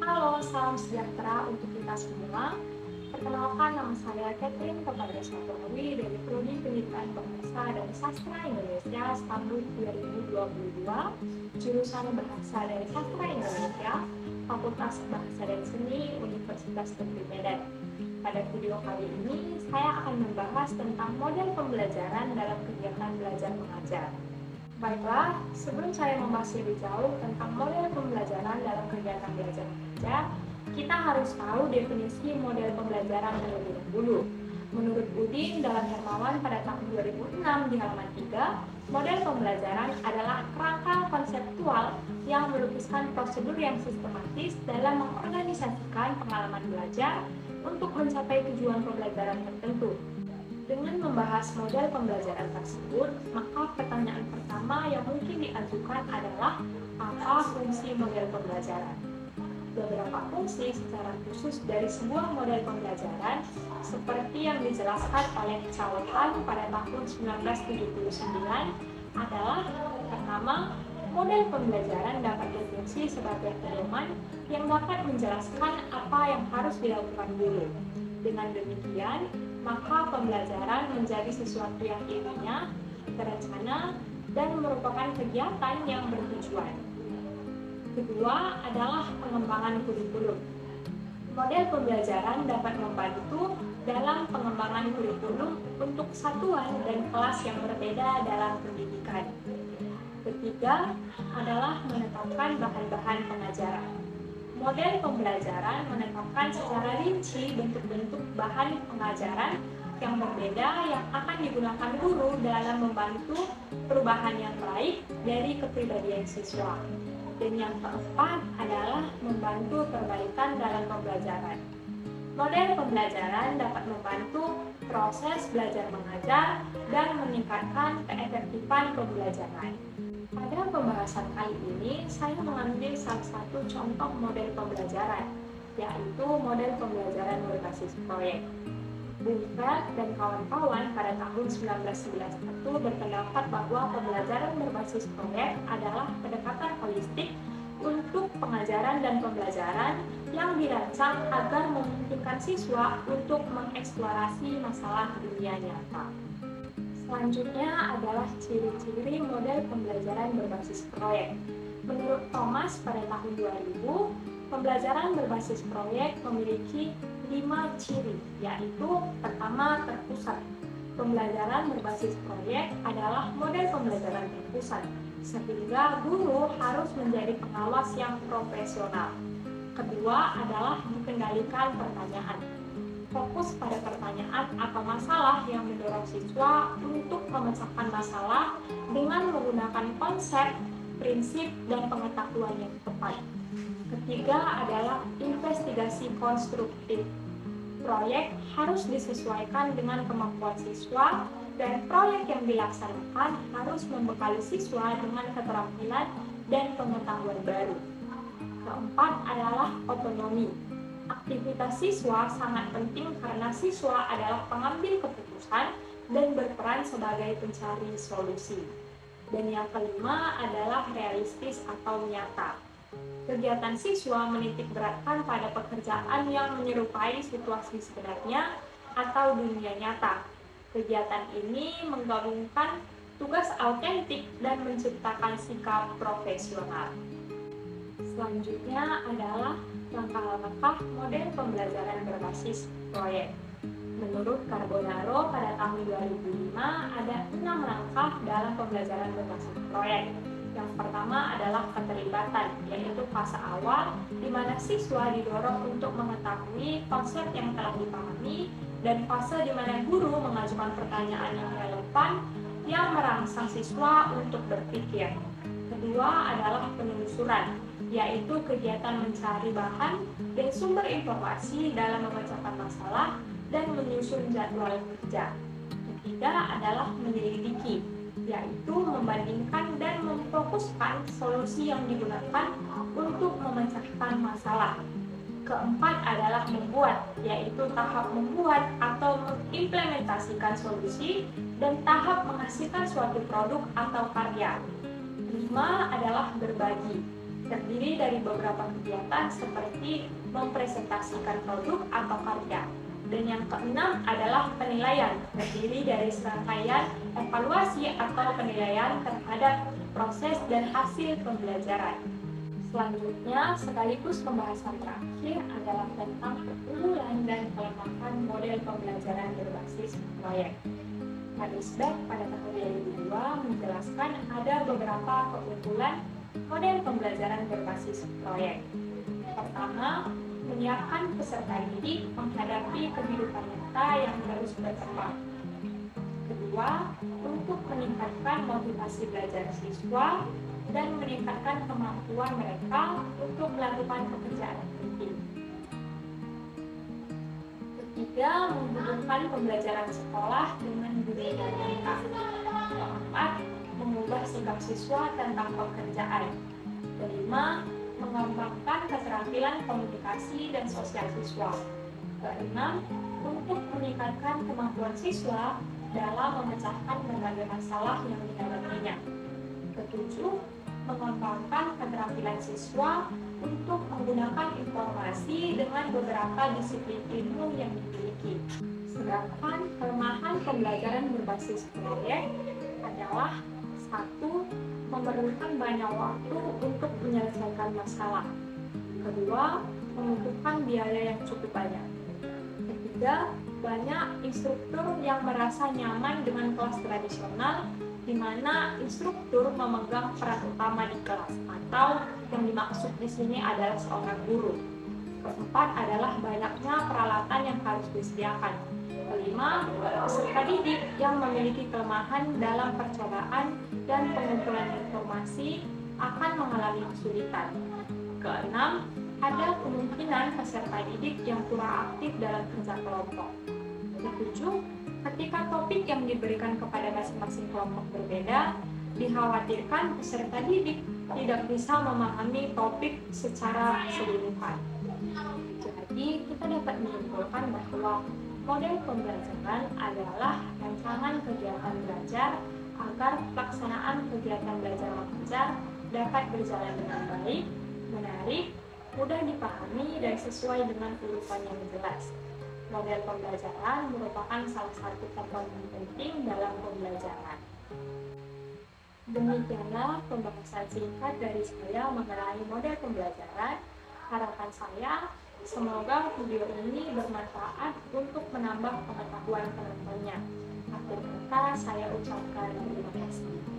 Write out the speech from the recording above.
Halo, salam sejahtera untuk kita semua. Perkenalkan, nama saya Catherine Kepada-Satonawi dari Prodi Pendidikan Bahasa dan Sastra Indonesia tahun 2022, jurusan Bahasa dan Sastra Indonesia, Fakultas Bahasa dan Seni, Universitas Negeri Medan. Pada video kali ini, saya akan membahas tentang model pembelajaran dalam kegiatan belajar mengajar. Baiklah, sebelum saya membahas lebih jauh tentang model pembelajaran dalam kegiatan belajar mengajar, kita harus tahu definisi model pembelajaran terlebih dahulu. Menurut Udin dalam Hermawan pada tahun 2006 di halaman 3, model pembelajaran adalah kerangka konseptual yang melukiskan prosedur yang sistematis dalam mengorganisasikan pengalaman belajar untuk mencapai tujuan pembelajaran tertentu. Dengan membahas model pembelajaran tersebut, maka pertanyaan pertama yang mungkin diajukan adalah apa fungsi model pembelajaran? Beberapa fungsi secara khusus dari sebuah model pembelajaran seperti yang dijelaskan oleh Cawahan pada tahun 1979 adalah pertama, model pembelajaran dapat berfungsi sebagai pedoman yang dapat menjelaskan apa yang harus dilakukan guru. Dengan demikian, maka pembelajaran menjadi sesuatu yang ilmiah, terencana, dan merupakan kegiatan yang bertujuan. Kedua adalah pengembangan kurikulum. Model pembelajaran dapat membantu dalam pengembangan kurikulum untuk satuan dan kelas yang berbeda dalam pendidikan. Ketiga adalah menetapkan bahan-bahan pengajaran. Model pembelajaran menetapkan secara rinci bentuk-bentuk bahan pengajaran yang berbeda yang akan digunakan guru dalam membantu perubahan yang baik dari kepribadian siswa. Dan yang keempat adalah membantu perbaikan dalam pembelajaran. Model pembelajaran dapat membantu proses belajar mengajar dan meningkatkan keefektifan pembelajaran. Pada pembahasan kali ini, saya mengambil salah satu contoh model pembelajaran, yaitu model pembelajaran berbasis proyek. Bungkert dan kawan-kawan pada tahun 1991 berpendapat bahwa pembelajaran berbasis proyek adalah pendekatan holistik untuk pengajaran dan pembelajaran yang dirancang agar memungkinkan siswa untuk mengeksplorasi masalah dunia nyata. Selanjutnya adalah ciri-ciri model pembelajaran berbasis proyek. Menurut Thomas pada tahun 2000, pembelajaran berbasis proyek memiliki 5 ciri, yaitu pertama, terpusat. Pembelajaran berbasis proyek adalah model pembelajaran terpusat, sehingga guru harus menjadi pengawas yang profesional. Kedua adalah dikendalikan pertanyaan. Fokus pada pertanyaan atau masalah yang mendorong siswa untuk memecahkan masalah dengan menggunakan konsep, prinsip, dan pengetahuan yang tepat. Ketiga adalah investigasi konstruktif. Proyek harus disesuaikan dengan kemampuan siswa dan proyek yang dilaksanakan harus membekali siswa dengan keterampilan dan pengetahuan baru. Keempat adalah otonomi. Aktivitas siswa sangat penting karena siswa adalah pengambil keputusan dan berperan sebagai pencari solusi. Dan yang kelima adalah realistis atau nyata. Kegiatan siswa menitik beratkan pada pekerjaan yang menyerupai situasi sebenarnya atau dunia nyata. Kegiatan ini menggabungkan tugas autentik dan menciptakan sikap profesional. Selanjutnya adalah langkah-langkah model pembelajaran berbasis proyek. Menurut Carbonaro pada tahun 2005 ada 6 langkah dalam pembelajaran berbasis proyek. Yang pertama adalah keterlibatan, yaitu fase awal di mana siswa didorong untuk mengetahui konsep yang telah dipahami dan fase di mana guru mengajukan pertanyaan yang relevan yang merangsang siswa untuk berpikir. Kedua adalah penelusuran, yaitu kegiatan mencari bahan dan sumber informasi dalam memecahkan masalah dan menyusun jadwal kerja. Ketiga adalah menyelidiki, yaitu membandingkan dan memfokuskan solusi yang digunakan untuk memecahkan masalah. Keempat adalah membuat, yaitu tahap membuat atau mengimplementasikan solusi dan tahap menghasilkan suatu produk atau karya. 5 adalah berbagi, terdiri dari beberapa kegiatan seperti mempresentasikan produk atau karya. Dan yang keenam adalah penilaian, terdiri dari serangkaian evaluasi atau penilaian terhadap proses dan hasil pembelajaran. Selanjutnya, sekaligus pembahasan terakhir adalah tentang keunggulan dan kelemahan model pembelajaran berbasis proyek. Hadisbek pada tahun 2002 menjelaskan ada beberapa keunggulan model pembelajaran berbasis proyek. Pertama, menyiapkan peserta didik menghadapi kehidupan nyata yang terus berkembang. Kedua, untuk meningkatkan motivasi belajar siswa dan meningkatkan kemampuan mereka untuk melakukan pekerjaan penting. Ketiga, menghubungkan pembelajaran sekolah dengan dunia nyata. Keempat, mengubah sikap siswa tentang pekerjaan. Kelima, mengembangkan keterampilan komunikasi dan sosial siswa. Keenam, untuk meningkatkan kemampuan siswa dalam memecahkan berbagai masalah yang dihadapinya. Ketujuh, mengembangkan keterampilan siswa untuk menggunakan informasi dengan beberapa disiplin ilmu yang dimiliki. Sedangkan kelemahan pembelajaran berbasis proyek adalah satu, memerlukan banyak waktu untuk menyelesaikan masalah. Kedua, membutuhkan biaya yang cukup banyak. Ketiga, banyak instruktur yang merasa nyaman dengan kelas tradisional, di mana instruktur memegang peran utama di kelas, atau yang dimaksud di sini adalah seorang guru. Keempat adalah banyaknya peralatan yang harus disediakan. Kelima, peserta didik yang memiliki kelemahan dalam percobaan dan pengumpulan informasi akan mengalami kesulitan. Keenam, ada kemungkinan peserta didik yang kurang aktif dalam kerja kelompok. Ketujuh, ketika topik yang diberikan kepada masing-masing kelompok berbeda, dikhawatirkan peserta didik tidak bisa memahami topik secara keseluruhan. Jadi, kita dapat menyimpulkan bahwa model pembelajaran adalah rancangan kegiatan belajar agar pelaksanaan kegiatan belajar mengajar dapat berjalan dengan baik, menarik, mudah dipahami, dan sesuai dengan urutan yang jelas. Model pembelajaran merupakan salah satu komponen penting dalam pembelajaran. Demikianlah pembahasan singkat dari saya mengenai model pembelajaran. Harapan saya, semoga video ini bermanfaat untuk menambah pengetahuan penontonnya. Akhir kata, saya ucapkan terima kasih.